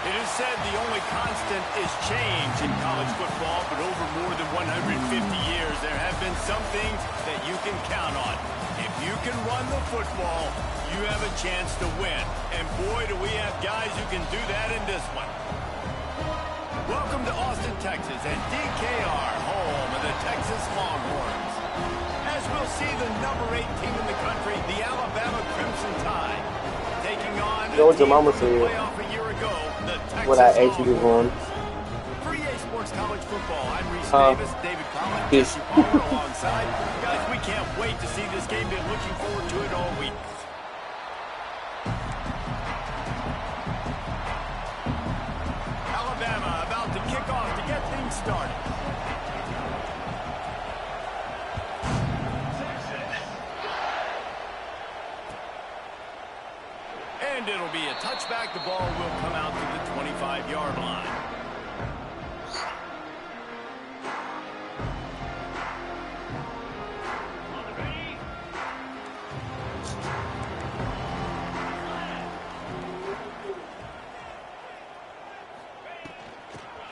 It is said the only constant is change in college football, but over more than 150 years, there have been some things that you can count on. If you can run the football, you have a chance to win. And boy, do we have guys who can do that in this one. Welcome to Austin, Texas, and DKR, home of the Texas Longhorns. As we'll see, the number 8 team in the country, the Alabama Crimson Tide, taking on a team from the playoff a year ago, the Texas what I actually won. For EA Sports College Football, I'm Reese Davis, David Collins, Jesse Palmer alongside. Guys, we can't wait to see this game. Been looking forward to it all week. Alabama about to kick off to get things started. And it'll be a touchback. The ball will come out to the 25-yard line.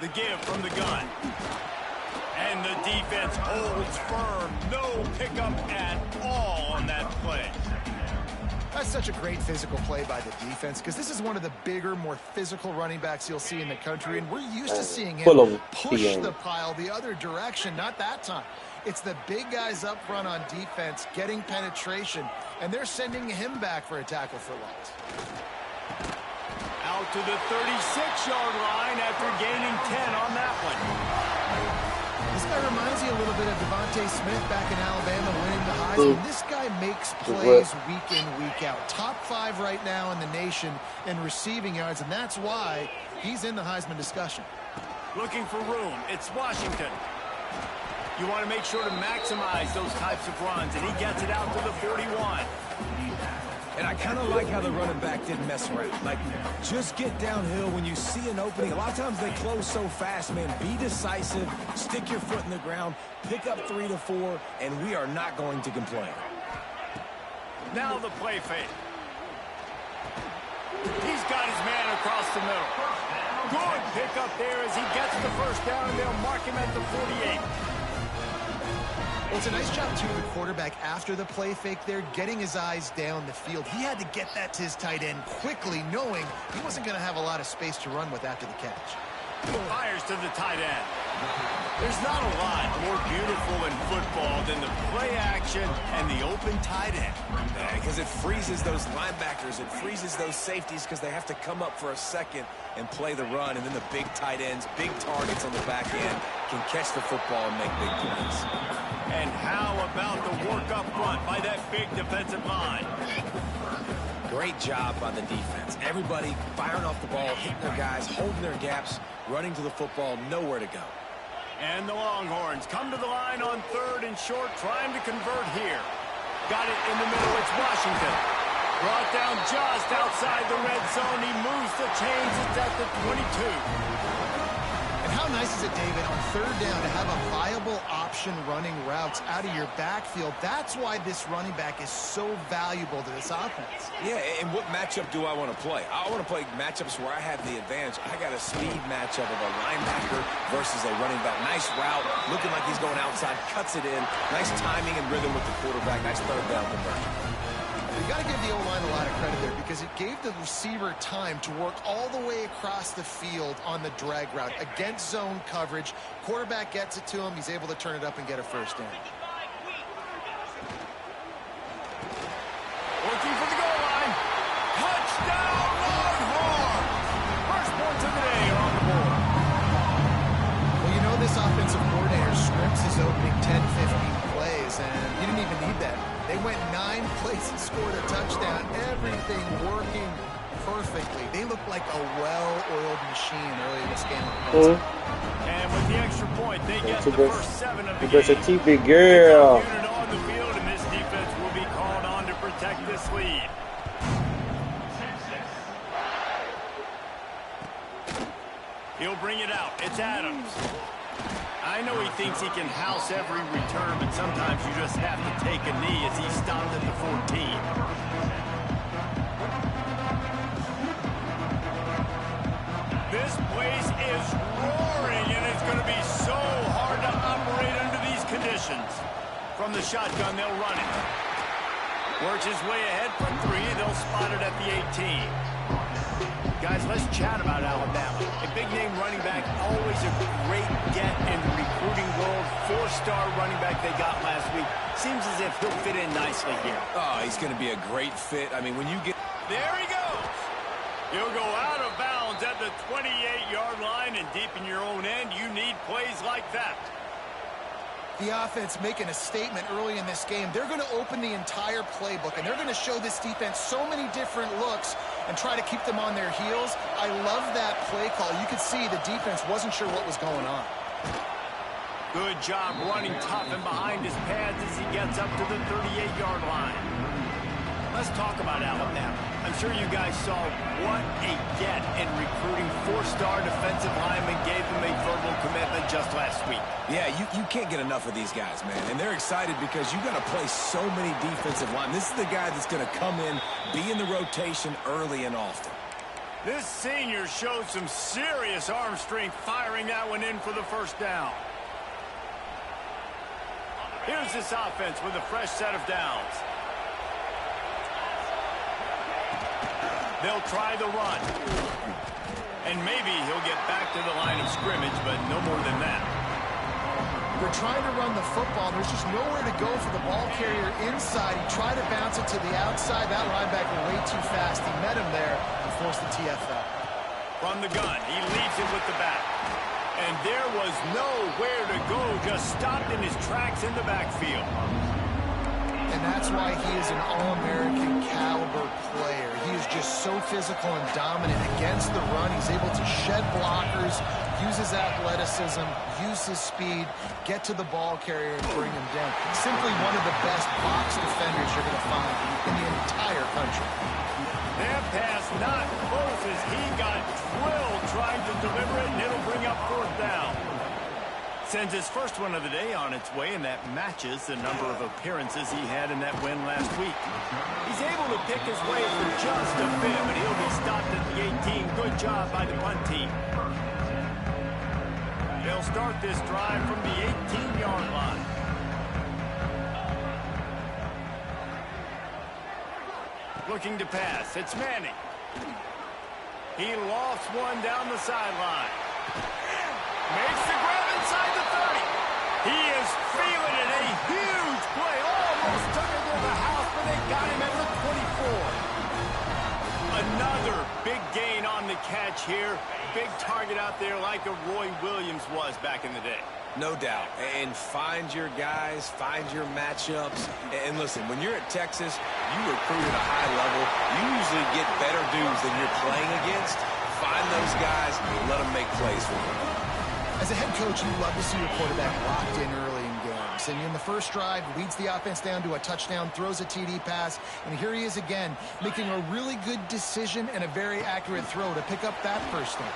The give from the gun. And the defense holds firm. No pickup at all on that play. That's such a great physical play by the defense because this is one of the bigger, more physical running backs you'll see in the country, and we're used to seeing him push the pile the other direction. Not that time. It's the big guys up front on defense getting penetration, and they're sending him back for a tackle for loss. Out to the 36-yard line after gaining 10 on that one. This guy reminds you a little bit of Devontae Smith back in Alabama winning the Heisman. This guy makes plays week in, week out. Top 5 right now in the nation in receiving yards, and that's why he's in the Heisman discussion. Looking for room. It's Washington. You want to make sure to maximize those types of runs, and he gets it out to the 41. And I kind of like how the running back didn't mess around. Like, just get downhill when you see an opening. A lot of times they close so fast, man. Be decisive, stick your foot in the ground, pick up 3 to 4, and we are not going to complain. Now the play fake. He's got his man across the middle. Good pick up there as he gets the first down, and they'll mark him at the 48. Well, it's a nice job, too, the quarterback after the play fake there, getting his eyes down the field. He had to get that to his tight end quickly, knowing he wasn't going to have a lot of space to run with after the catch. Fires to the tight end. There's not a lot more beautiful in football than the play action and the open tight end. Because it freezes those linebackers. It freezes those safeties because they have to come up for a second and play the run. And then the big tight ends, big targets on the back end can catch the football and make big plays. And how about the work up front by that big defensive line? Great job by the defense. Everybody firing off the ball, hitting their guys, holding their gaps, running to the football, nowhere to go. And the Longhorns come to the line on 3rd and short, trying to convert here. Got it in the middle. It's Washington. Brought down just outside the red zone. He moves the chains. It's at the 22. And how nice is it, David, on 3rd down to have a viable option running routes out of your backfield? That's why this running back is so valuable to this offense. Yeah, and what matchup do I want to play? I want to play matchups where I have the advantage. I got a speed matchup of a linebacker versus a running back. Nice route, looking like he's going outside, cuts it in. Nice timing and rhythm with the quarterback. Nice 3rd down conversion. You got to give the O-line a lot of credit there because it gave the receiver time to work all the way across the field on the drag route against zone coverage. Quarterback gets it to him. He's able to turn it up and get a first down. Working for the goal line. Touchdown, Longhorns! First points of the day are on the board. Well, you know this offensive coordinator scripts his opening 10, 15 plays, and he didn't even need that. They went 9 plays and scored a touchdown. Everything working perfectly. They look like a well-oiled machine early in this game. And with the extra point, they get the first 7 of the game. That's a TV girl. Unit on the field, and this defense will be called on to protect this lead. He'll bring it out. It's Adams. I know he thinks he can house every return, but sometimes you just have to take a knee as he stopped at the 14. formations. From the shotgun, they'll run it. Works his way ahead for 3. They'll spot it at the 18. Guys, let's chat about Alabama. A big-name running back, always a great get in the recruiting world. 4-star running back they got last week. Seems as if he'll fit in nicely here. Oh, he's going to be a great fit. I mean, when you get... There he goes. He'll go out of bounds at the 28-yard line, and deep in your own end, you need plays like that. The offense making a statement early in this game. They're going to open the entire playbook, and they're going to show this defense so many different looks and try to keep them on their heels. I love that play call. You could see the defense wasn't sure what was going on. Good job running tough and behind his pads as he gets up to the 38-yard line. Let's talk about Alabama. I'm sure you guys saw what a get in recruiting. 4-star defensive linemen gave them a verbal commitment just last week. Yeah, you can't get enough of these guys, man. And they're excited because you got to play so many defensive linemen. This is the guy that's going to come in, be in the rotation early and often. This senior showed some serious arm strength firing that one in for the first down. Here's this offense with a fresh set of downs. They'll try the run. And maybe he'll get back to the line of scrimmage, but no more than that. They're trying to run the football. There's just nowhere to go for the ball carrier inside. He tried to bounce it to the outside. That linebacker way too fast. He met him there and forced the TFL. From the gun, he leaves it with the back. And there was nowhere to go, just stopped in his tracks in the backfield. And that's why he is an All-American caliber player. He is just so physical and dominant against the run. He's able to shed blockers, use his athleticism, use his speed, get to the ball carrier and bring him down. Simply one of the best box defenders you're going to find in the entire country. That pass not close as he got drilled trying to deliver it, and it'll bring up 4th down. Sends his first one of the day on its way, and that matches the number of appearances he had in that win last week. He's able to pick his way for just a bit, but he'll be stopped at the 18. Good job by the punt team. They'll start this drive from the 18-yard line. Looking to pass. It's Manning. He lofts one down the sideline. Makes the grab inside the 30. He is feeling it. A huge play. Almost took it to the house, but they got him at the 24. Another big gain on the catch here. Big target out there like a Roy Williams was back in the day. No doubt. And find your guys, find your matchups. And listen, when you're at Texas, you recruit at a high level. You usually get better dudes than you're playing against. Find those guys and let them make plays for you. As a head coach, you love to see your quarterback locked in early in games. And in the first drive, leads the offense down to a touchdown, throws a TD pass, and here he is again, making a really good decision and a very accurate throw to pick up that first down.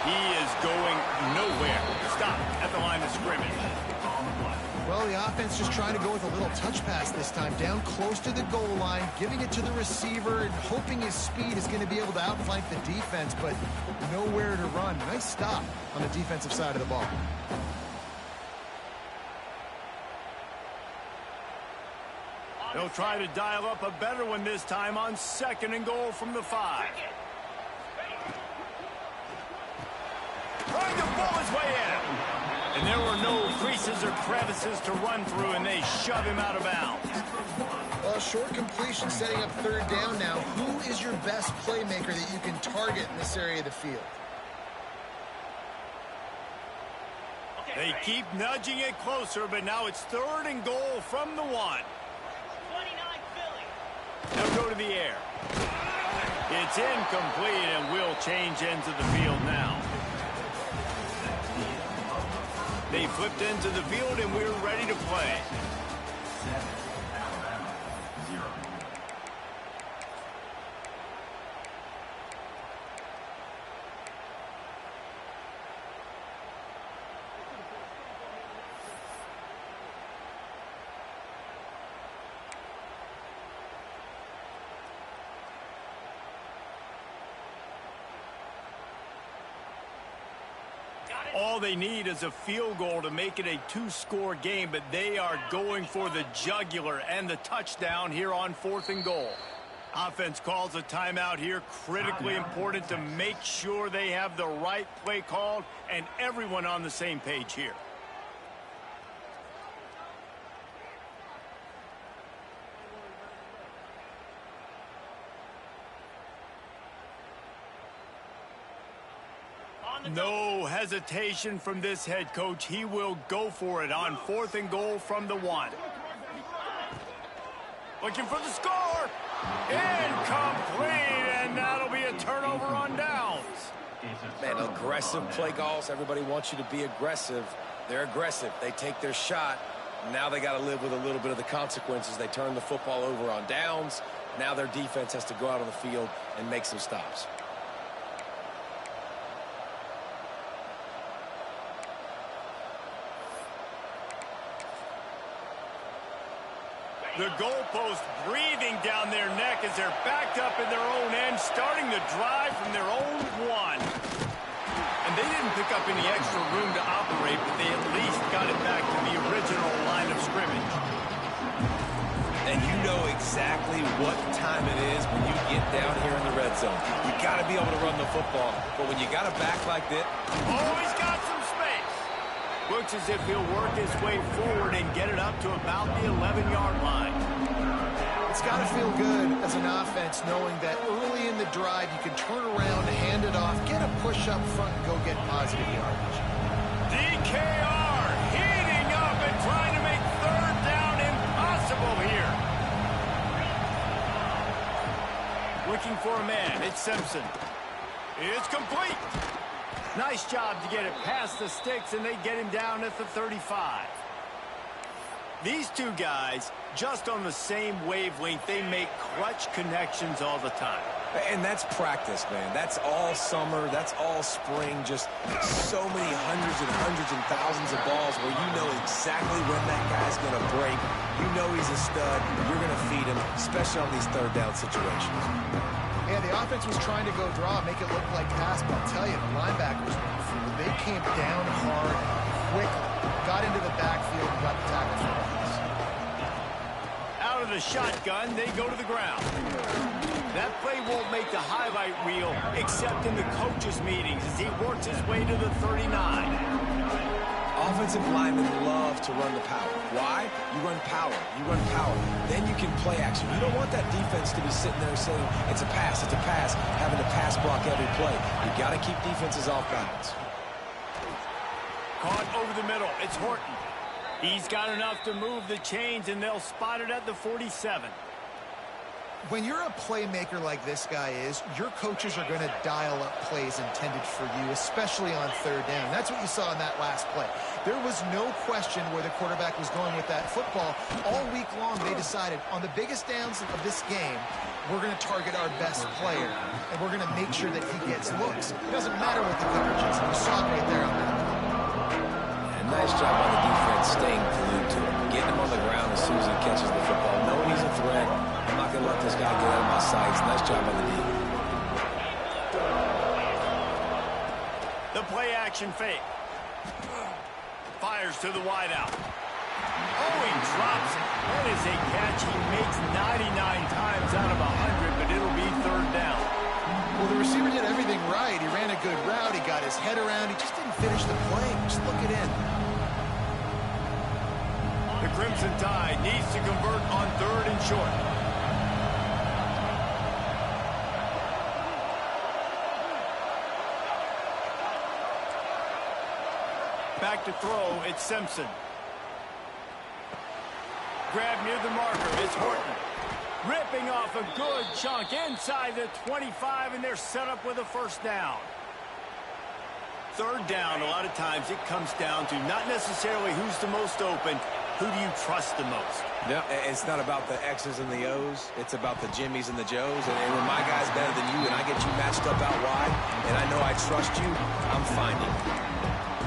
He is going nowhere. Stop at the line of scrimmage. Well, the offense just trying to go with a little touch pass this time, down close to the goal line, giving it to the receiver and hoping his speed is going to be able to outflank the defense, but nowhere to run. Nice stop on the defensive side of the ball. They'll try to dial up a better one this time on 2nd and goal from the 5. Trying to pull his way in. And there were no creases or crevices to run through, and they shove him out of bounds. Well, short completion setting up 3rd down now. Who is your best playmaker that you can target in this area of the field? They keep nudging it closer, but now it's 3rd and goal from the 1. They'll go to the air. It's incomplete, and will change ends of the field now. They flipped into the field, and we're ready to play. All they need is a field goal to make it a two-score game, but they are going for the jugular and the touchdown here on 4th and goal. Offense calls a timeout here. Critically important to make sure they have the right play called and everyone on the same page here. No hesitation from this head coach. He will go for it on 4th and goal from the 1. Looking for the score. Incomplete, and that'll be a turnover on downs. Man, aggressive play calls. Everybody wants you to be aggressive. They're aggressive. They take their shot. Now they got to live with a little bit of the consequences. They turn the football over on downs. Now their defense has to go out on the field and make some stops. The goalpost breathing down their neck as they're backed up in their own end, starting the drive from their own 1. And they didn't pick up any extra room to operate, but they at least got it back to the original line of scrimmage. And you know exactly what time it is when you get down here in the red zone. You got to be able to run the football, but when you got a back like this... Oh, he's got some space. Looks as if he'll work his way forward and get it up to about the 11-yard line. It's got to feel good as an offense knowing that early in the drive you can turn around, hand it off, get a push up front, and go get positive yardage. DKR heating up and trying to make 3rd down impossible here. Looking for a man. It's Simpson. It's complete. Nice job to get it past the sticks, and they get him down at the 35. These two guys, just on the same wavelength, they make clutch connections all the time. And that's practice, man. That's all summer. That's all spring. Just so many hundreds and thousands of balls where you know exactly when that guy's going to break. You know he's a stud. You're going to feed him, especially on these 3rd down situations. Yeah, the offense was trying to go draw, make it look like pass, but I'll tell you, the linebackers, they came down hard, quickly, got into the backfield, and got the tackle for loss. Out of the shotgun, they go to the ground. That play won't make the highlight reel, except in the coaches' meetings as he works his way to the 39. Offensive linemen love to run the power. Why? You run power. You run power. Then you can play action. You don't want that defense to be sitting there saying, it's a pass, having to pass block every play. You got to keep defenses off balance. Caught over the middle. It's Horton. He's got enough to move the chains, and they'll spot it at the 47. When you're a playmaker like this guy is, your coaches are going to dial up plays intended for you, especially on 3rd down. That's what you saw in that last play. There was no question where the quarterback was going with that football. All week long, they decided on the biggest downs of this game, we're going to target our best player, and we're going to make sure that he gets looks. It doesn't matter what the coverage is. You saw it right there on that play. And nice job on the defense staying glued to him, getting him on the ground as soon as he catches the football, knowing he's a threat. I'm not going to let this guy get out of my sights. Nice job on the D. The play action fake. Fires to the wideout. Oh, he drops it. That is a catch he makes 99 times out of 100, but it'll be 3rd down. Well, the receiver did everything right. He ran a good route. He got his head around. He just didn't finish the play. Just look it in. The Crimson Tide needs to convert on 3rd and short. Back to throw, it's Simpson. Grab near the marker, it's Horton. Ripping off a good chunk inside the 25, and they're set up with a 1st down. 3rd down, a lot of times it comes down to not necessarily who's the most open, who do you trust the most? No, it's not about the X's and the O's. It's about the Jimmies and the Joes. And when my guy's better than you and I get you matched up out wide, and I know I trust you, I'm finding you.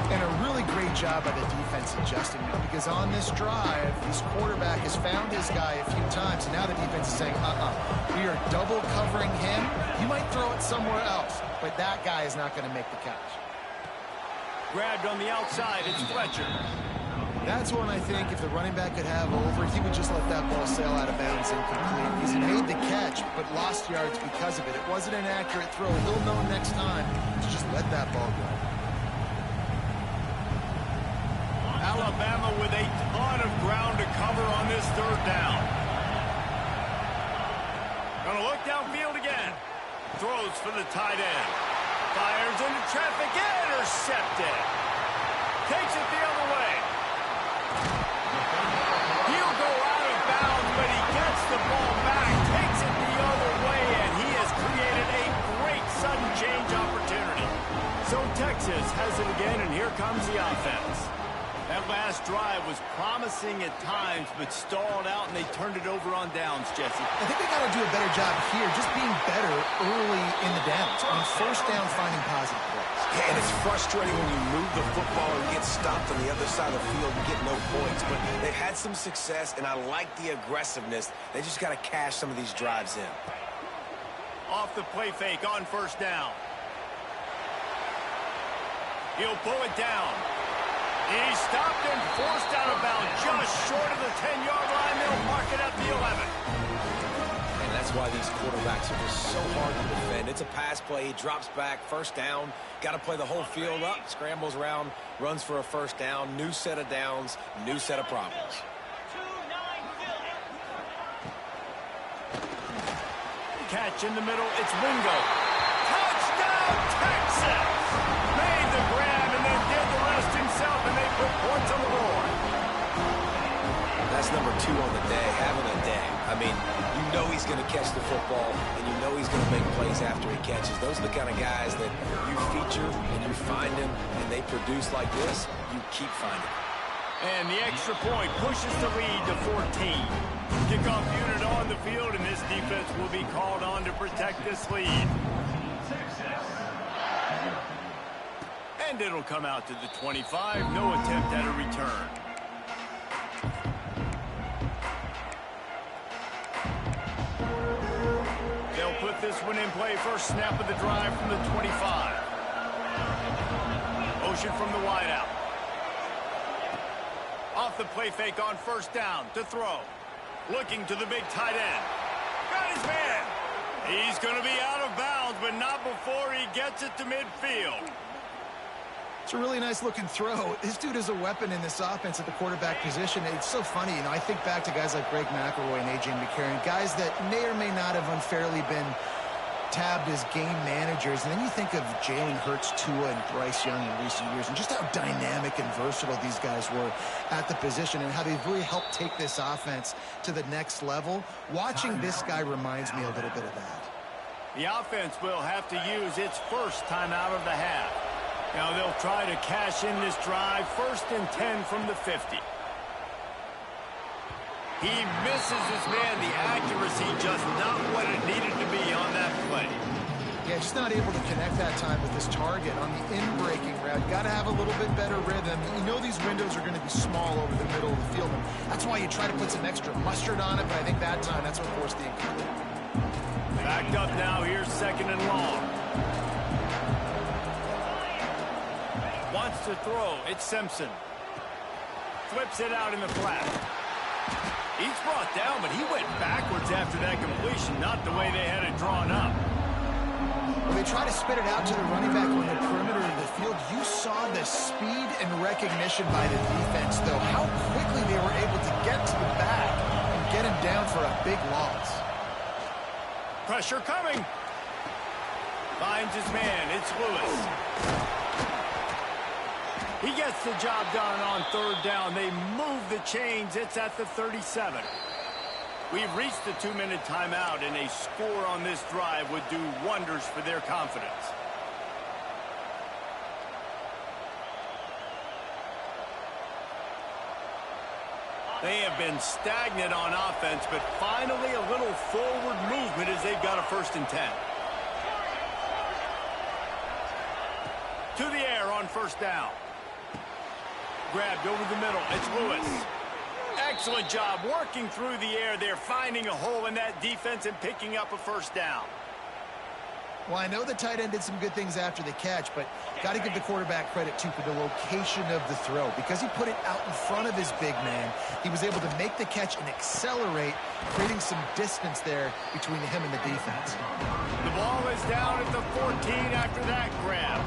And a really great job by the defense adjusting now, because on this drive, this quarterback has found his guy a few times, and now the defense is saying, we are double covering him. You might throw it somewhere else, but that guy is not going to make the catch. grabbed on the outside. It's Fletcher. That's one I think if the running back could have over, he would just let that ball sail out of bounds incomplete. Because he made the catch, but lost yards because of it. It wasn't an accurate throw. He'll know next time to just let that ball go. Alabama with a ton of ground to cover on this third down. Gonna look downfield again. Throws for the tight end. Fires into traffic. Intercepted. Takes it the other way. He'll go out of bounds, but he gets the ball back. Takes it the other way, and he has created a great sudden change opportunity. So Texas has it again, and here comes the offense. That last drive was promising at times, but stalled out, and they turned it over on downs, Jesse. I think they got to do a better job here, just being better early in the downs. On first down, finding positive plays. Yeah, and it's frustrating when you move the football and get stopped on the other side of the field and get no points. But they've had some success, and I like the aggressiveness. They just got to cash some of these drives in. Off the play fake on first down. He'll pull it down. He stopped and forced out of bounds just short of the 10-yard line. They'll mark it at the 11. And that's why these quarterbacks are just so hard to defend. It's a pass play. He drops back, first down. Got to play the whole field up. Scrambles around, runs for a first down. New set of downs, new set of problems. Catch in the middle. It's Wingo. Touchdown, Texas! Made the grab and then did the rest himself, and they put points on the board. That's number 2 on the day, having a day. I mean, you know he's going to catch the football, and you know he's going to make plays after he catches. Those are the kind of guys that you feature and you find them, and they produce like this, you keep finding them. And the extra point pushes the lead to 14. Kickoff unit on the field, and this defense will be called on to protect this lead. And it'll come out to the 25. No attempt at a return. They'll put this one in play. First snap of the drive from the 25. Motion from the wideout. Off the play fake on first down to throw. Looking to the big tight end. Got his man. He's going to be out of bounds, but not before he gets it to midfield. It's a really nice looking throw. This dude is a weapon in this offense at the quarterback position. It's so funny, you know, I think back to guys like Greg McElroy and A.J. McCarron, guys that may or may not have unfairly been tabbed as game managers. And then you think of Jalen Hurts, Tua, and Bryce Young in recent years, and just how dynamic and versatile these guys were at the position and how they've really helped take this offense to the next level. Watching this guy reminds me a little bit of that. The offense will have to use its first timeout of the half. Now they'll try to cash in this drive. 1st and 10 from the 50. He misses his man. The accuracy just not what it needed to be on that play. Yeah, just not able to connect that time with his target on the in-breaking route. Got to have a little bit better rhythm. You know these windows are going to be small over the middle of the field. And that's why you try to put some extra mustard on it. But I think that time, that's what forced the incomplete. Backed up now. Here's 2nd and long. Wants to throw. It's Simpson. Flips it out in the flat. He's brought down, but he went backwards after that completion, not the way they had it drawn up. When they try to spit it out to the running back on the perimeter of the field, you saw the speed and recognition by the defense, though. How quickly they were able to get to the back and get him down for a big loss. Pressure coming. Finds his man. It's Lewis. He gets the job done on 3rd down. They move the chains. It's at the 37. We've reached the 2-minute timeout, and a score on this drive would do wonders for their confidence. They have been stagnant on offense, but finally a little forward movement as they've got a 1st and 10. To the air on 1st down. Grabbed over the middle. It's Lewis. Excellent job working through the air there, finding a hole in that defense and picking up a 1st down. Well, I know the tight end did some good things after the catch, but got to give the quarterback credit, too, for the location of the throw. Because he put it out in front of his big man, he was able to make the catch and accelerate, creating some distance there between him and the defense. The ball is down at the 14 after that grab.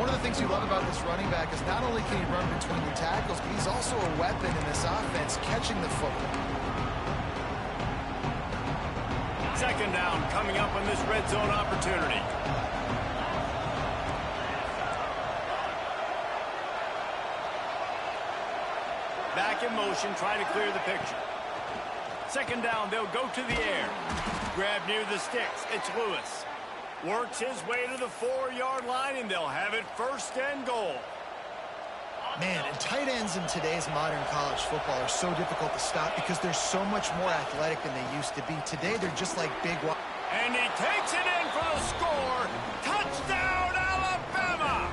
One of the things you love about this running back is not only can he run between the tackles, but he's also a weapon in this offense, catching the football. Second down coming up on this red zone opportunity. Back in motion, trying to clear the picture. Second down, they'll go to the air. Grab near the sticks. It's Lewis. Works his way to the 4-yard line, and they'll have it first and goal. Man, and tight ends in today's modern college football are so difficult to stop because they're so much more athletic than they used to be. Today, they're just like big... And he takes it in for the score. Touchdown, Alabama!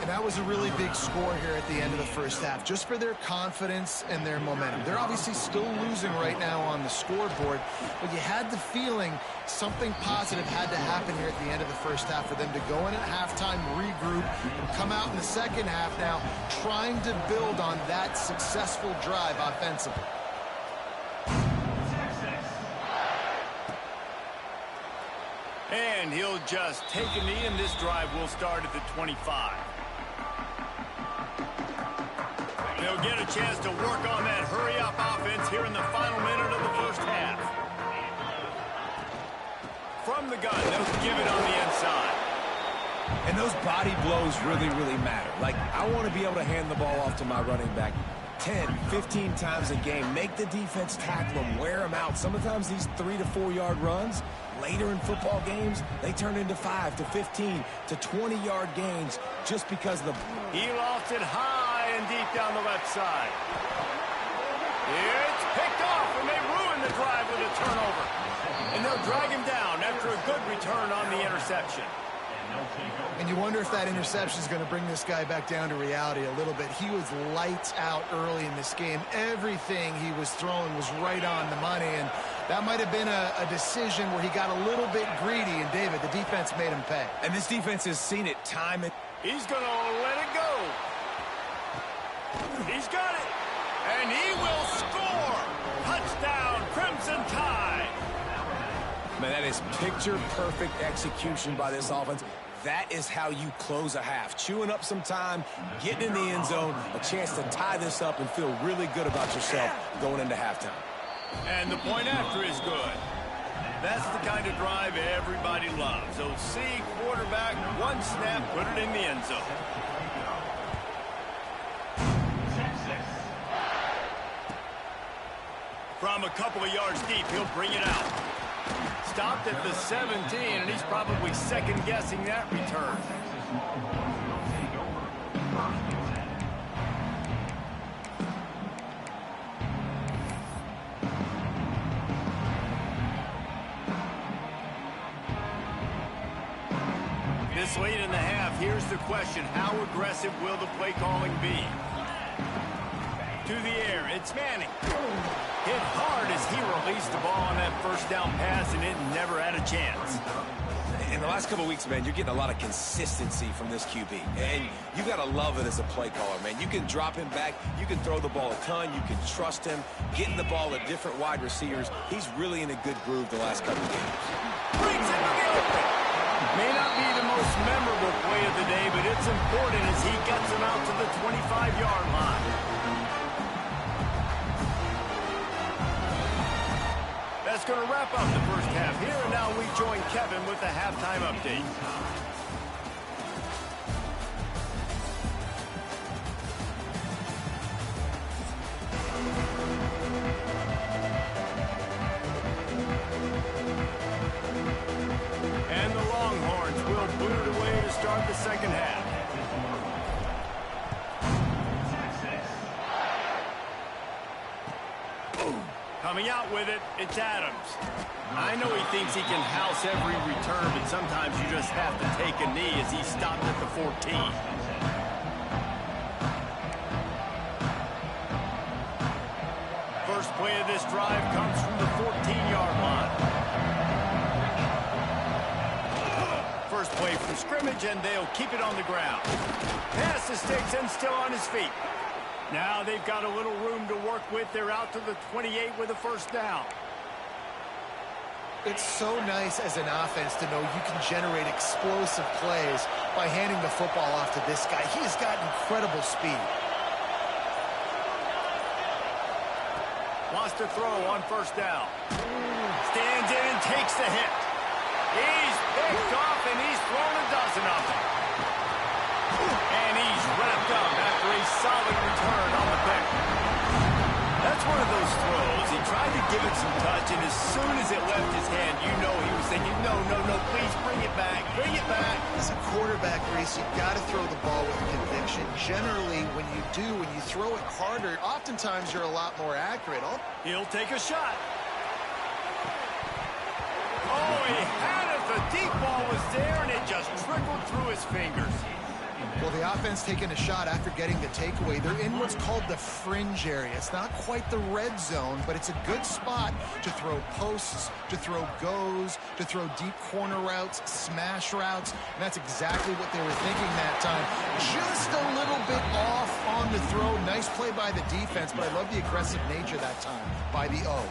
And that was a really big score here at the end of the first half, just for their confidence and their momentum. They're obviously still losing right now on the scoreboard, but you had the feeling something positive had to happen here at the end of the first half for them to go in at halftime, regroup, and come out in the second half now trying to build on that successful drive offensively. And he'll just take a knee, and this drive will start at the 25. They'll get a chance to work on that hurry-up offense here in the final minute of the first half. From the gun, they'll give it on the inside. And those body blows really, really matter. Like, I want to be able to hand the ball off to my running back 10, 15 times a game. Make the defense tackle them, wear them out. Sometimes these 3 to 4 yard runs, later in football games, they turn into 5 to 15 to 20-yard gains just because of the... He lost it high and deep down the left side. It's picked off, and they ruin the drive with a turnover. And they'll drag him down after a good return on the interception. And you wonder if that interception is going to bring this guy back down to reality a little bit. He was lights out early in this game. Everything he was throwing was right on the money, and that might have been a decision where he got a little bit greedy, and David, the defense made him pay. And this defense has seen it time and... He's going to let it go. He's got it. And he will score. Touchdown, Crimson Tide. Man, that is picture-perfect execution by this offense. That is how you close a half. Chewing up some time, getting in the end zone, a chance to tie this up and feel really good about yourself going into halftime. And the point after is good. That's the kind of drive everybody loves. So see, quarterback, one snap, put it in the end zone. From a couple of yards deep, he'll bring it out. Stopped at the 17, and he's probably second-guessing that return. This late in the half, here's the question. How aggressive will the play calling be? To the air, it's Manning. Hit hard as he released the ball on that first down pass, and it never had a chance. In the last couple of weeks, man, you're getting a lot of consistency from this QB. And you got to love it as a play caller, man. You can drop him back. You can throw the ball a ton. You can trust him. Getting the ball at different wide receivers. He's really in a good groove the last couple of games. Brings it to the open. May not be the most memorable play of the day, but it's important as he gets him out to the 25-yard line. That's going to wrap up the first half here, and now we join Kevin with the halftime update. And the Longhorns will boot it away to start the second half. Coming out with it, it's Adams. I know he thinks he can house every return, but sometimes you just have to take a knee as he stopped at the 14. First play of this drive comes from the 14-yard line. of scrimmage, and they'll keep it on the ground. Pass the sticks and still on his feet. Now they've got a little room to work with. They're out to the 28 with a first down. It's so nice as an offense to know you can generate explosive plays by handing the football off to this guy. He has got incredible speed. Wants to throw on first down. Stands in and takes the hit. He's picked off and he's thrown a dozen of them. And he's wrapped up after a solid return on the pick. That's one of those throws. He tried to give it some touch, and as soon as it left his hand, you know he was thinking, no, please bring it back, bring it back. As a quarterback, Reese, you've got to throw the ball with conviction. Generally, when you throw it harder, oftentimes you're a lot more accurate. He'll take a shot. Oh, he had it. The deep ball was there, and it just trickled through his fingers. Well, the offense taking a shot after getting the takeaway. They're in what's called the fringe area. It's not quite the red zone, but it's a good spot to throw posts, to throw goes, to throw deep corner routes, smash routes, and that's exactly what they were thinking that time. Just a little bit off on the throw. Nice play by the defense, but I love the aggressive nature that time by the O.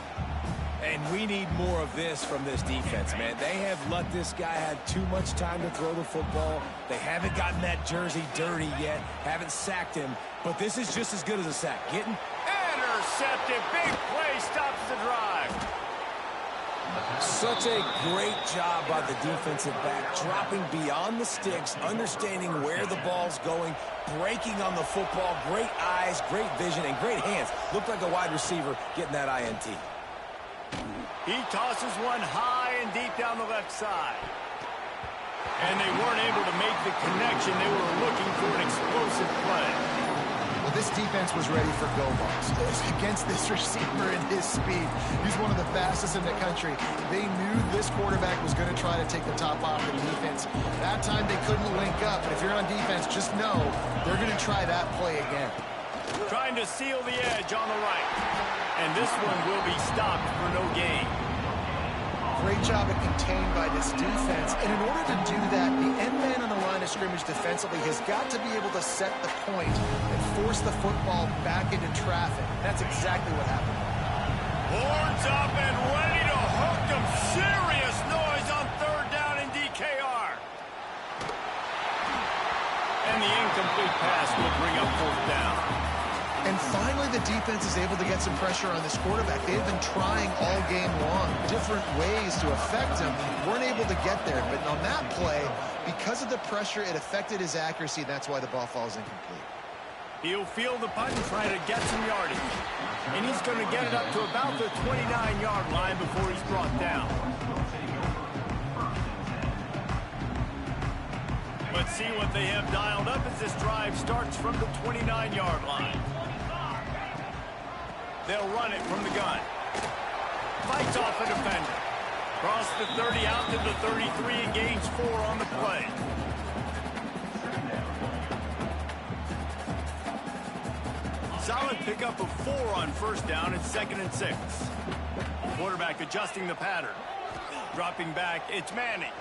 And we need more of this from this defense, man. They have let this guy have too much time to throw the football. They haven't gotten that jersey dirty yet, haven't sacked him, but this is just as good as a sack. Getting intercepted. Big play stops the drive. Such a great job by the defensive back, dropping beyond the sticks, understanding where the ball's going, breaking on the football. Great eyes, great vision, and great hands. Looked like a wide receiver getting that INT. He tosses one high and deep down the left side. And they weren't able to make the connection. They were looking for an explosive play. Well, this defense was ready for go balls. Against this receiver and his speed. He's one of the fastest in the country. They knew this quarterback was going to try to take the top off the defense. That time they couldn't link up. But if you're on defense, just know they're going to try that play again. Trying to seal the edge on the right. And this one will be stopped for no gain. Great job at contained by this defense. And in order to do that, the end man on the line of scrimmage defensively has got to be able to set the point and force the football back into traffic. That's exactly what happened. Horns up and ready to hook them. Serious noise on third down in DKR. And the incomplete pass will bring up fourth down. And finally, the defense is able to get some pressure on this quarterback. They've been trying all game long, different ways to affect him. Weren't able to get there. But on that play, because of the pressure, it affected his accuracy. That's why the ball falls incomplete. He'll field the punt and try to get some yardage. And he's going to get it up to about the 29-yard line before he's brought down. Let's see what they have dialed up as this drive starts from the 29-yard line. They'll run it from the gun. Fights off a defender. Cross the 30 out to the 33 and gains 4 on the play. Solid pickup of 4 on first down. It's 2nd and 6. Quarterback adjusting the pattern. Dropping back, it's Manning.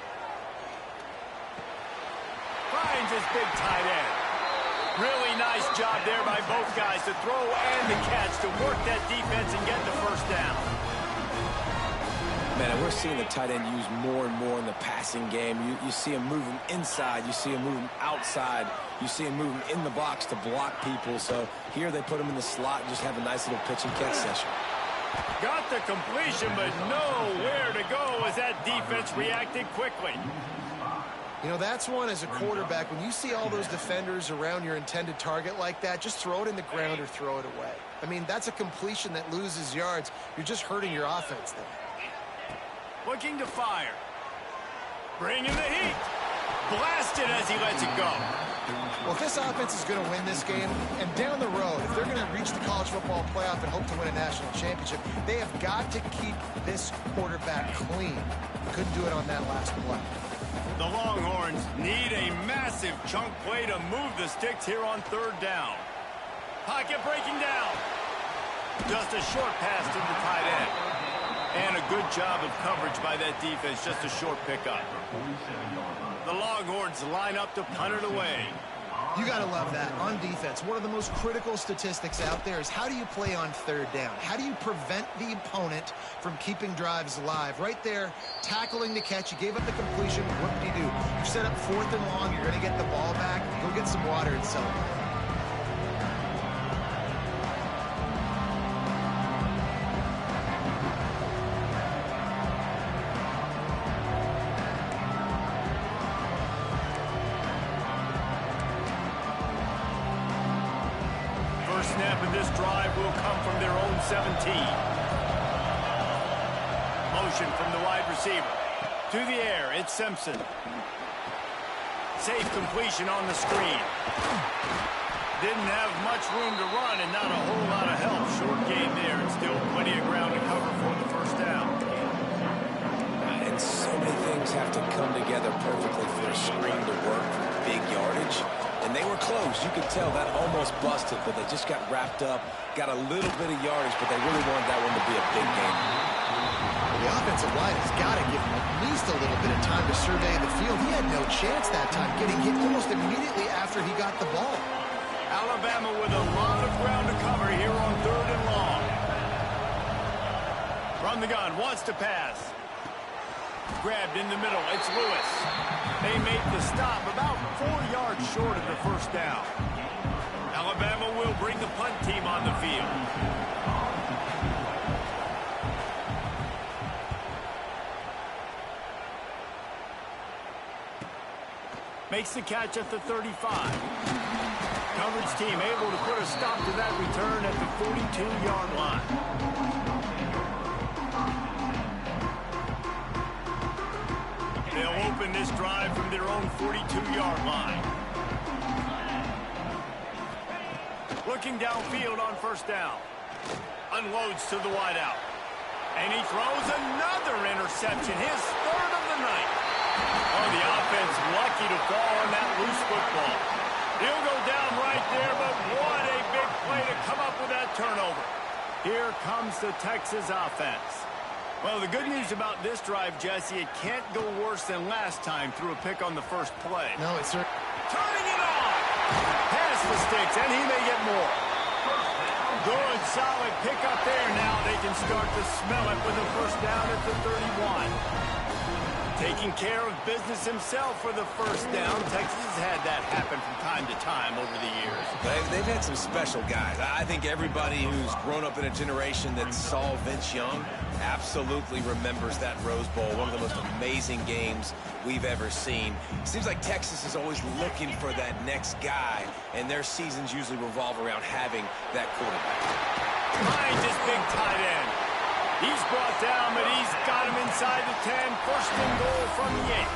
Finds his big tight end. Really nice job there by both guys to throw and to catch, to work that defense and get the first down. Man, we're seeing the tight end used more and more in the passing game. You see him moving inside. You see him moving outside. You see him moving in the box to block people. So here they put him in the slot and just have a nice little pitch and catch session. Got the completion, but nowhere to go as that defense reacted quickly. You know, that's one as a quarterback. When you see all those defenders around your intended target like that, just throw it in the ground or throw it away. I mean, that's a completion that loses yards. You're just hurting your offense there. Looking to fire. Bringing the heat. Blasted as he lets it go. Well, if this offense is going to win this game, and down the road, if they're going to reach the college football playoff and hope to win a national championship, they have got to keep this quarterback clean. Couldn't do it on that last play. The Longhorns need a massive chunk play to move the sticks here on third down. Pocket breaking down. Just a short pass to the tight end. And a good job of coverage by that defense, just a short pickup. The Longhorns line up to punt it away. You got to love that. On defense, one of the most critical statistics out there is how do you play on third down? How do you prevent the opponent from keeping drives alive? Right there, tackling the catch. You gave up the completion. What do? You set up 4th and long. You're going to get the ball back. Go get some water and celebrate. Snap of this drive will come from their own 17. Motion from the wide receiver. To the air, it's Simpson. Safe completion on the screen. Didn't have much room to run and not a whole lot of help. Short gain there and still plenty of ground to cover for the first down. And so many things have to come together perfectly for a screen to work for big yardage. And they were close. You could tell that almost busted, but they just got wrapped up, got a little bit of yardage, but they really wanted that one to be a big game. The offensive line has got to give him at least a little bit of time to survey the field. He had no chance that time, getting hit almost immediately after he got the ball. Alabama with a lot of ground to cover here on 3rd and long. From the gun, wants to pass. Grabbed in the middle, it's Lewis. They make the stop about 4 yards short of the first down. Alabama will bring the punt team on the field. Makes the catch at the 35. Coverage team able to put a stop to that return at the 42-yard line. They'll open this drive from their own 42-yard line. Looking downfield on first down. Unloads to the wideout. And he throws another interception, his 3rd of the night. Oh, the offense lucky to fall on that loose football. He'll go down right there, but what a big play to come up with that turnover. Here comes the Texas offense. Well, the good news about this drive, Jesse, it can't go worse than last time through a pick on the first play. No, it's sir. Turning it on! Past the sticks, and he may get more. Good, solid pick up there. Now they can start to smell it with a first down at the 31. Taking care of business himself for the first down. Texas has had that happen from time to time over the years. They've had some special guys. I think everybody who's grown up in a generation that saw Vince Young absolutely remembers that Rose Bowl, one of the most amazing games we've ever seen. Seems like Texas is always looking for that next guy, and their seasons usually revolve around having that quarterback. Finds his big tight end. He's brought down, but he's got him inside the 10. 1st and goal from the 8.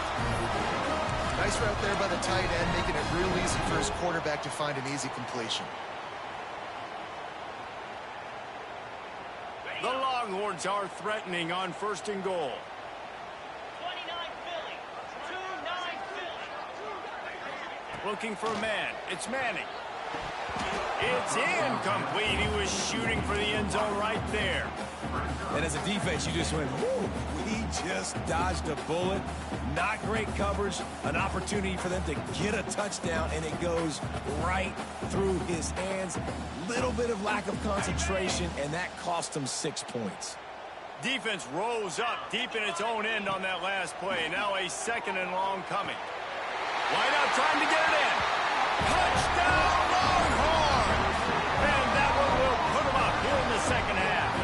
Nice route there by the tight end, making it real easy for his quarterback to find an easy completion. The Longhorns are threatening on 1st and goal. 29 Philly. 29 Philly. Looking for a man. It's Manning. It's incomplete. He was shooting for the end zone right there. And as a defense, you just went, whoo, we just dodged a bullet. Not great coverage. An opportunity for them to get a touchdown, and it goes right through his hands. Little bit of lack of concentration, and that cost him 6 points. Defense rose up deep in its own end on that last play. Now a 2nd and long coming. Wideout trying to get it in. Touchdown, Longhorns! And that one will put them up here in the second half.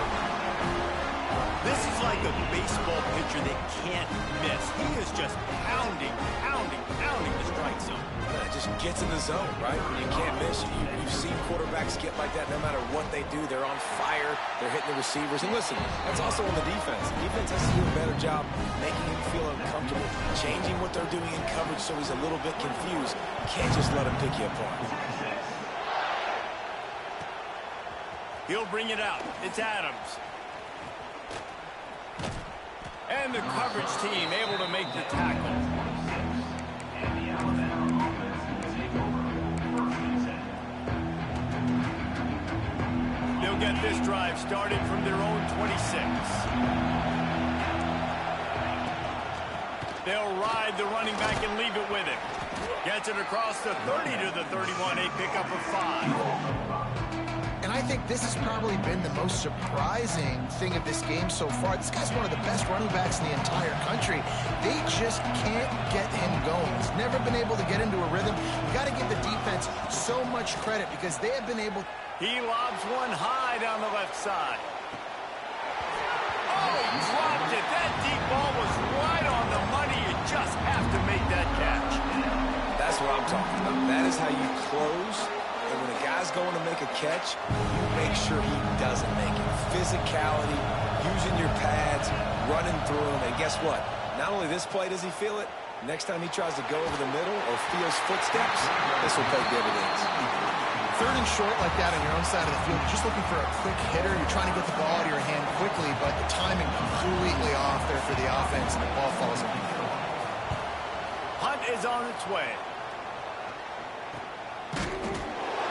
This is like a baseball pitcher that can't miss. He is just pounding the strike zone. Yeah, just gets in the zone, right? When you can't miss, you've seen quarterbacks get like that no matter what they do. They're on fire. They're hitting the receivers. And listen, that's also on the defense. The defense has to do a better job making him feel uncomfortable, changing what they're doing in coverage so he's a little bit confused. You can't just let him pick you apart. He'll bring it out. It's Adams. And the coverage team able to make the tackle. They'll get this drive started from their own 26. They'll ride the running back and leave it with him. Gets it across the 30 to the 31, a pickup of 5. And I think this has probably been the most surprising thing of this game so far. This guy's one of the best running backs in the entire country. They just can't get him going. He's never been able to get into a rhythm. You got to give the defense so much credit because they have been able. He lobs one high down the left side. Oh, he dropped it. That deep ball was right on the money. You just have to make that catch. That's what I'm talking about. That is how you close. And when a guy's going to make a catch, you make sure he doesn't make it. Physicality, using your pads, running through them. And guess what? Not only this play does he feel it, next time he tries to go over the middle or feels footsteps, this will pay dividends. Third and short like that on your own side of the field, you're just looking for a quick hitter. You're trying to get the ball out of your hand quickly, but the timing completely off there for the offense, and the ball falls in. Hunt is on its way.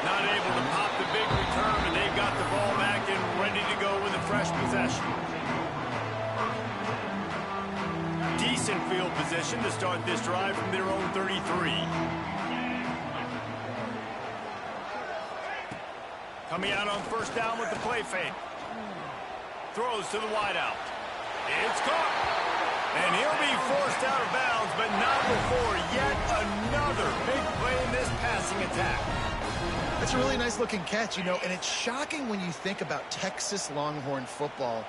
Not able to pop the big return, and they've got the ball back and ready to go with a fresh possession. Decent field position to start this drive from their own 33. Coming out on first down with the play fake. Throws to the wideout. It's caught. And he'll be forced out of bounds, but not before yet another big play in this passing attack. That's a really nice-looking catch, you know, and it's shocking when you think about Texas Longhorn football.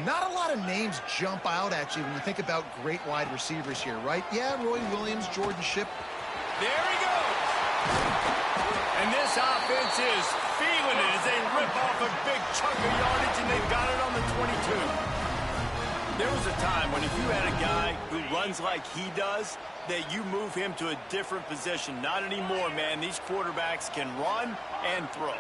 Not a lot of names jump out at you when you think about great wide receivers here, right? Yeah, Roy Williams, Jordan Shipp. There he goes. And this offense is feeling it as they rip off a big chunk of yardage, and they've got it on the 22. There was a time when if you had a guy who runs like he does, that you move him to a different position. Not anymore, man. These quarterbacks can run and throw.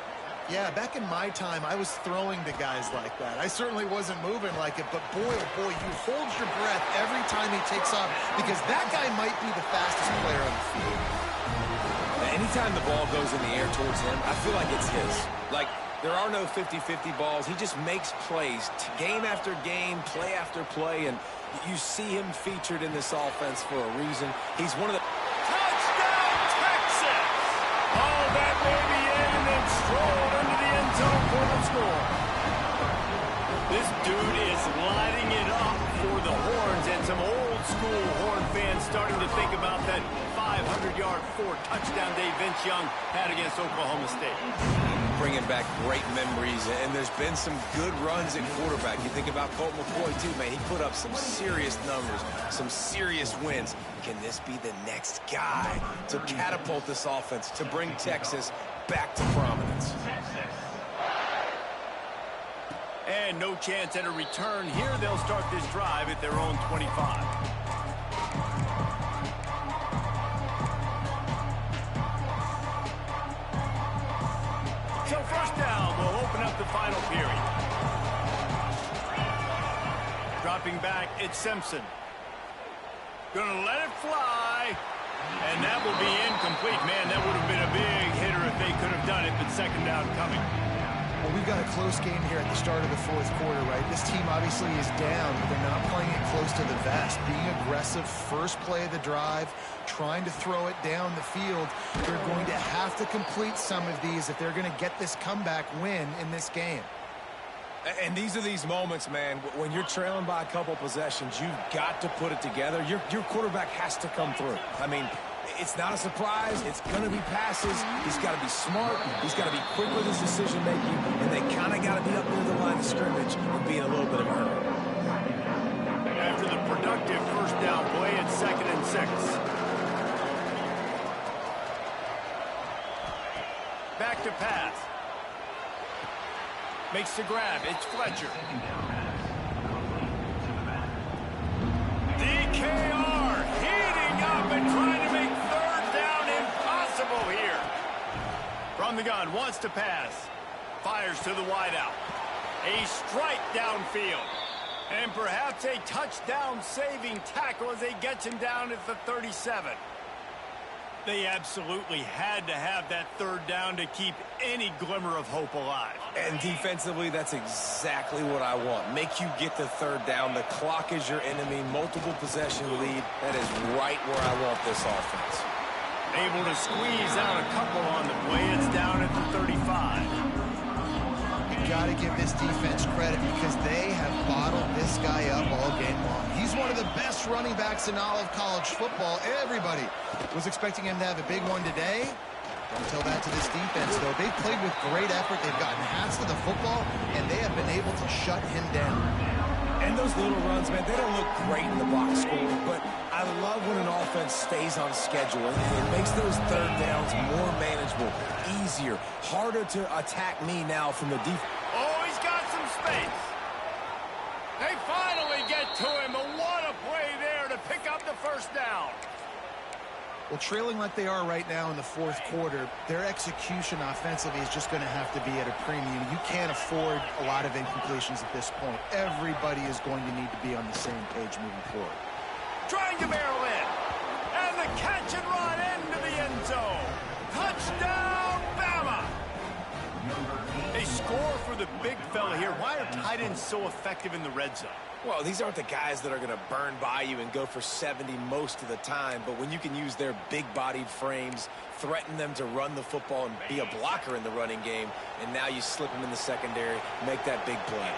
Yeah, back in my time, I was throwing to guys like that. I certainly wasn't moving like it, but boy, oh boy, you hold your breath every time he takes off because that guy might be the fastest player on the field. Anytime the ball goes in the air towards him, I feel like it's his. Like, there are no 50-50 balls. He just makes plays, game after game, play after play, and you see him featured in this offense for a reason. He's one of the... Touchdown, Texas! Oh, that may be in, and then strolled into the end zone for the score. This dude is lighting it up for the Horns, and some old-school Horn fans starting to think about that 500-yard, 4-touchdown day Vince Young had against Oklahoma State. Bringing back great memories, and there's been some good runs at quarterback. You think about Colt McCoy, too, man. He put up some serious numbers, some serious wins. Can this be the next guy to catapult this offense, to bring Texas back to prominence? And no chance at a return here. They'll start this drive at their own 25. So first down will open up the final period. Dropping back, it's Simpson. Gonna let it fly. And that will be incomplete. Man, that would have been a big hitter if they could have done it, but second down coming. Well, we've got a close game here at the start of the fourth quarter, right? This team obviously is down, but they're not playing it close to the vest. Being aggressive, first play of the drive, trying to throw it down the field. They're going to have to complete some of these if they're going to get this comeback win in this game. And these are these moments, man, when you're trailing by a couple possessions, you've got to put it together. Your quarterback has to come through. I mean, it's not a surprise. It's going to be passes. He's got to be smart. He's got to be quick with his decision-making, and they kind of got to be up near the line of scrimmage and be in a little bit of a hurry. After the productive first down play, it's 2nd and 6. Back to pass. Makes the grab. It's Fletcher. DKR heating up and trying to make third down impossible here. From the gun, wants to pass. Fires to the wideout. A strike downfield. And perhaps a touchdown-saving tackle as they get him down at the 37. They absolutely had to have that third down to keep any glimmer of hope alive. And defensively, that's exactly what I want. Make you get the third down. The clock is your enemy. Multiple possession lead. That is right where I want this offense. Able to squeeze out a couple on the play. It's down at the 35. Got to give this defense credit because they have bottled this guy up all game long. He's one of the best running backs in all of college football. Everybody was expecting him to have a big one today. Don't tell that to this defense, though. They've played with great effort. They've gotten hats to the football, and they have been able to shut him down. And those little runs, man, they don't look great in the box score, but I love when an offense stays on schedule. It makes those third downs more manageable, easier, harder to attack me now from the defense. Oh, he's got some space. They finally get to him, but what a play there to pick up the first down. Well, trailing like they are right now in the fourth quarter, their execution offensively is just going to have to be at a premium. You can't afford a lot of incompletions at this point. Everybody is going to need to be on the same page moving forward. Trying to barrel in. And the catch and run into the end zone. Touchdown, Bama! They score for the big fella here. Why are tight ends so effective in the red zone? Well, these aren't the guys that are going to burn by you and go for 70 most of the time, but when you can use their big-bodied frames, threaten them to run the football and be a blocker in the running game, and now you slip them in the secondary, make that big play.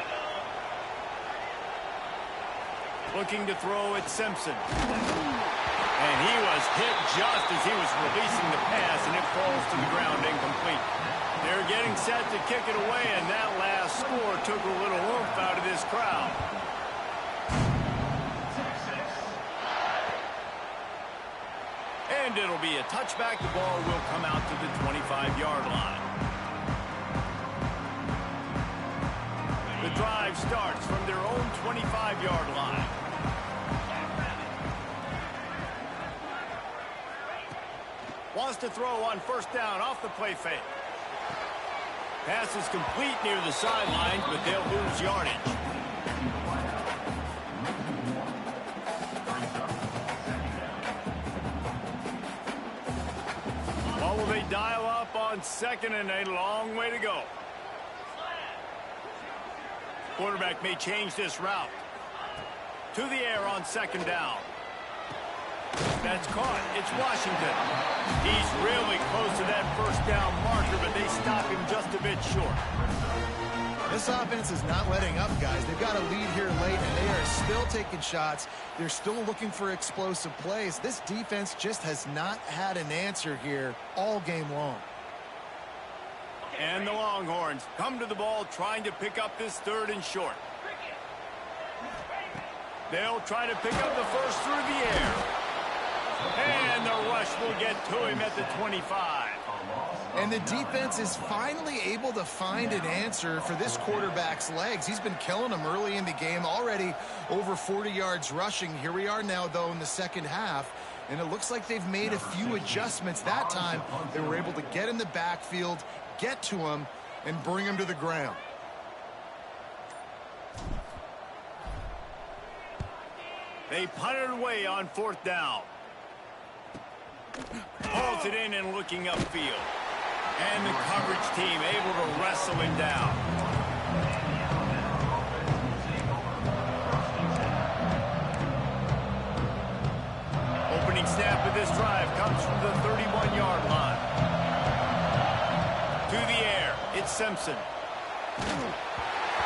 Looking to throw at Simpson. And he was hit just as he was releasing the pass, and it falls to the ground incomplete. They're getting set to kick it away, and that last score took a little oomph out of this crowd. And it'll be a touchback. The ball will come out to the 25-yard line. The drive starts from their own 25-yard line. Wants to throw on first down off the play fake. Pass is complete near the sidelines, but they'll lose yardage. What will they dial up on second and a long way to go? Quarterback may change this route. To the air on second down. That's caught. It's Washington. He's really close to that first down marker, but they stop him just a bit short. This offense is not letting up, guys. They've got a lead here late, and they are still taking shots. They're still looking for explosive plays. This defense just has not had an answer here all game long. And the Longhorns come to the ball trying to pick up this third and short. They'll try to pick up the first through the air. And the rush will get to him at the 25. And the defense is finally able to find an answer for this quarterback's legs. He's been killing them early in the game, already over 40 yards rushing. Here we are now, though, in the second half. And it looks like they've made a few adjustments that time. They were able to get in the backfield, get to him, and bring him to the ground. They punted away on fourth down. Hauls it in and looking upfield. And the coverage team able to wrestle him down. Opening snap of this drive comes from the 31-yard line. To the air, it's Simpson.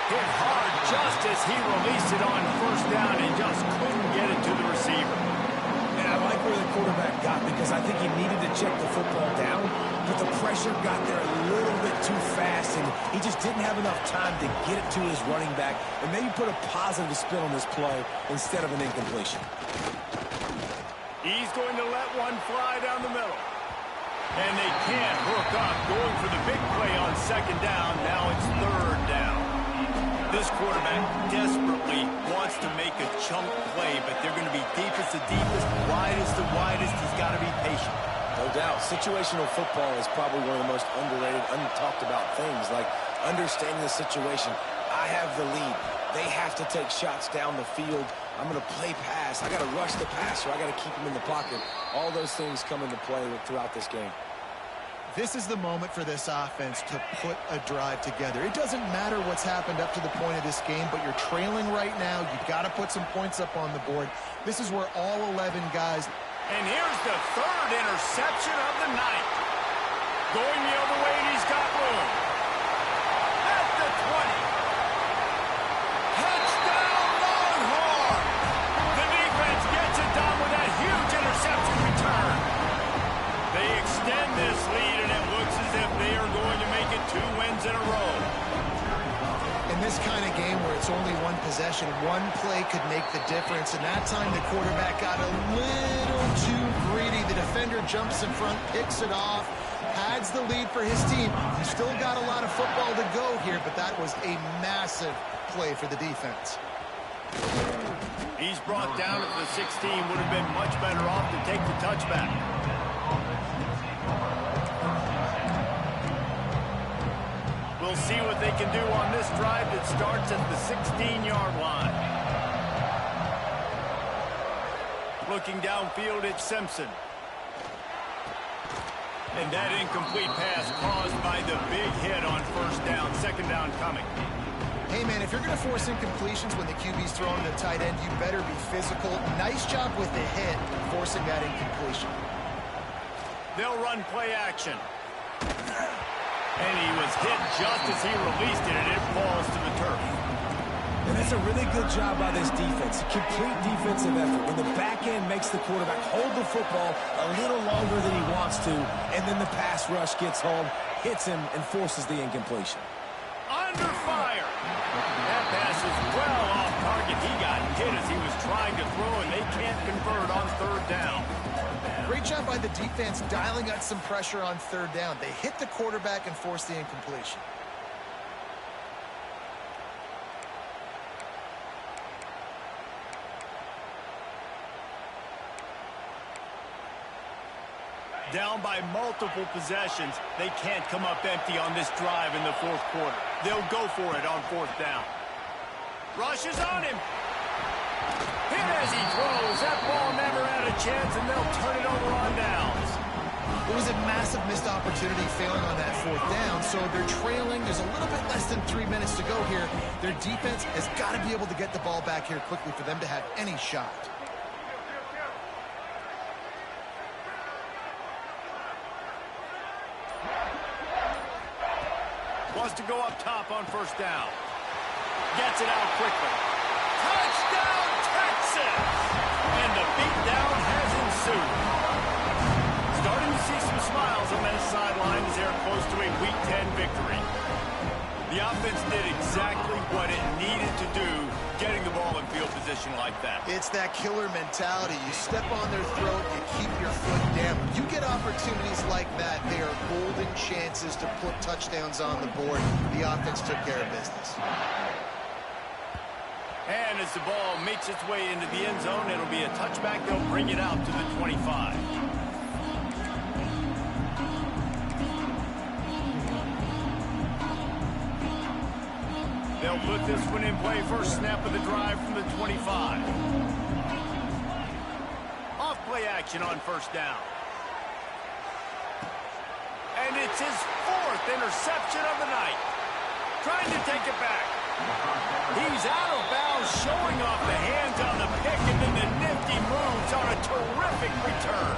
Hit hard just as he released it on first down and just couldn't get it to the receiver. And I like where the quarterback got because I think he needed to check the football down, but the pressure got there a little bit too fast, and he just didn't have enough time to get it to his running back and maybe put a positive spin on this play instead of an incompletion. He's going to let one fly down the middle. And they can't hook up, going for the big play on second down. Now it's third down. This quarterback desperately wants to make a chunk play, but they're going to be deepest to deepest, widest to widest. He's got to be patient. No doubt. Situational football is probably one of the most underrated, untalked about things, like understanding the situation. I have the lead. They have to take shots down the field. I'm going to play pass. I got to rush the passer. I got to keep him in the pocket. All those things come into play throughout this game. This is the moment for this offense to put a drive together. It doesn't matter what's happened up to the point of this game, but you're trailing right now. You've got to put some points up on the board. This is where all 11 guys... And here's the third interception of the night. Going the other way, and he's got room. At the 20. Touchdown, Longhorn! The defense gets it done with that huge interception return. They extend this lead, and it looks as if they are going to make it 2 wins in a row. In this kind of game where it's only one possession, one play could make the difference. And that time the quarterback got a little too greedy. The defender jumps in front, picks it off, adds the lead for his team. He's still got a lot of football to go here, but that was a massive play for the defense. He's brought down at the 16. Would have been much better off to take the touchback. We'll see what they can do on this drive that starts at the 16-yard line. Looking downfield, it's Simpson. And that incomplete pass caused by the big hit on first down. Second down coming. Hey, man, if you're going to force incompletions when the QB's throwing to the tight end, you better be physical. Nice job with the hit, forcing that incompletion. They'll run play action. And he was hit just as he released it, and it falls to the turf. And that's a really good job by this defense. Complete defensive effort. When the back end makes the quarterback hold the football a little longer than he wants to, and then the pass rush gets home, hits him, and forces the incompletion. Under fire. That pass is well off target. He got hit as he was trying to throw, and they can't convert on third down. Great job by the defense dialing up some pressure on third down. They hit the quarterback and forced the incompletion. Down by multiple possessions, they can't come up empty on this drive in the fourth quarter. They'll go for it on fourth down. Rushes on him. Hit as he throws. That ball never had a chance, and they'll turn it over on downs. It was a massive missed opportunity failing on that fourth down, so they're trailing. There's a little bit less than 3 minutes to go here. Their defense has got to be able to get the ball back here quickly for them to have any shot. Wants to go up top on first down. Gets it out quickly. Touchdown, Texas! And the beatdown has ensued. Starting to see some smiles on that sideline as they're close to a Week 10 victory. The offense did exactly what it needed to do, getting the ball in field position like that. It's that killer mentality. You step on their throat, you keep your foot down. When you get opportunities like that, they are golden chances to put touchdowns on the board. The offense took care of business. And as the ball makes its way into the end zone, it'll be a touchback. They'll bring it out to the 25. They'll put this one in play. First snap of the drive from the 25. Off play action on first down. And it's his fourth interception of the night. Trying to take it back. He's out of bounds, showing off the hands on the pick, and then the nifty moves on a terrific return.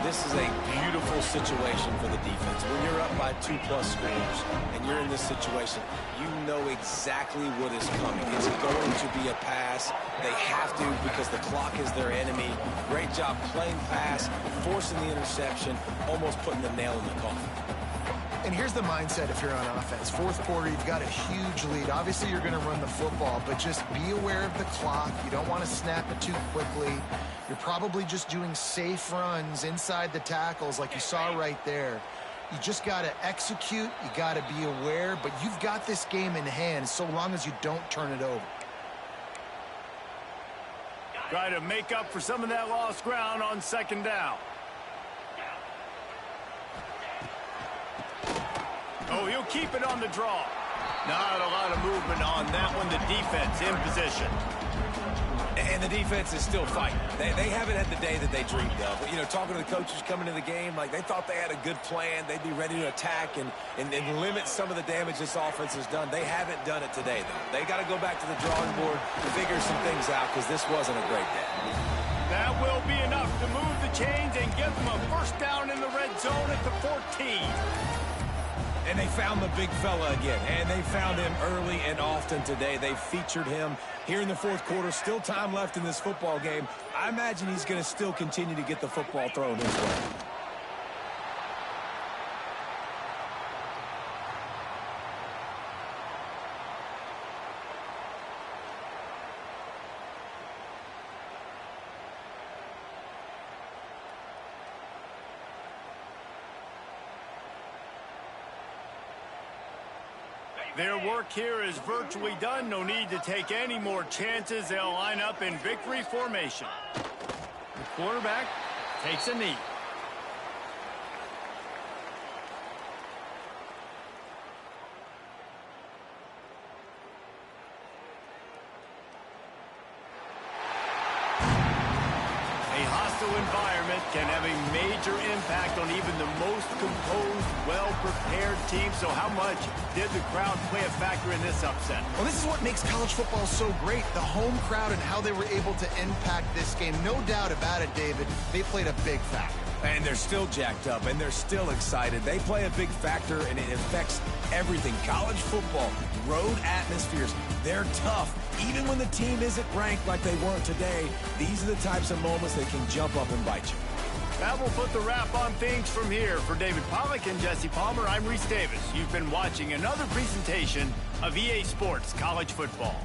This is a beautiful situation for the defense. When you're up by 2+ scores and you're in this situation, you know exactly what is coming. It's going to be a pass. They have to because the clock is their enemy. Great job playing pass, forcing the interception, almost putting the nail in the coffin. And here's the mindset if you're on offense. Fourth quarter, you've got a huge lead. Obviously, you're going to run the football, but just be aware of the clock. You don't want to snap it too quickly. You're probably just doing safe runs inside the tackles like you saw right there. You just got to execute. You got to be aware, but you've got this game in hand so long as you don't turn it over. Try to make up for some of that lost ground on second down. Oh, he'll keep it on the draw. Not a lot of movement on that one. The defense in position. And the defense is still fighting. They haven't had the day that they dreamed of. You know, talking to the coaches coming into the game, like they thought they had a good plan. They'd be ready to attack and limit some of the damage this offense has done. They haven't done it today, though. They got to go back to the drawing board and figure some things out because this wasn't a great day. That will be enough to move the chains and give them a first down in the red zone at the 14. And they found the big fella again, and they found him early and often today. They featured him here in the fourth quarter. Still time left in this football game. I imagine he's going to still continue to get the football thrown his way. Their work here is virtually done. No need to take any more chances. They'll line up in victory formation. The quarterback takes a knee. A hostile environment can have a major impact on even the most composed, well-prepared team. So how much did the crowd play a factor in this upset? Well, this is what makes college football so great, the home crowd and how they were able to impact this game. No doubt about it, David. They played a big factor. And they're still jacked up, and they're still excited. They play a big factor, and it affects everything. College football, road atmospheres, they're tough. Even when the team isn't ranked like they weren't today, these are the types of moments that can jump up and bite you. That will put the wrap on things from here. For David Pollack and Jesse Palmer, I'm Reese Davis. You've been watching another presentation of EA Sports College Football.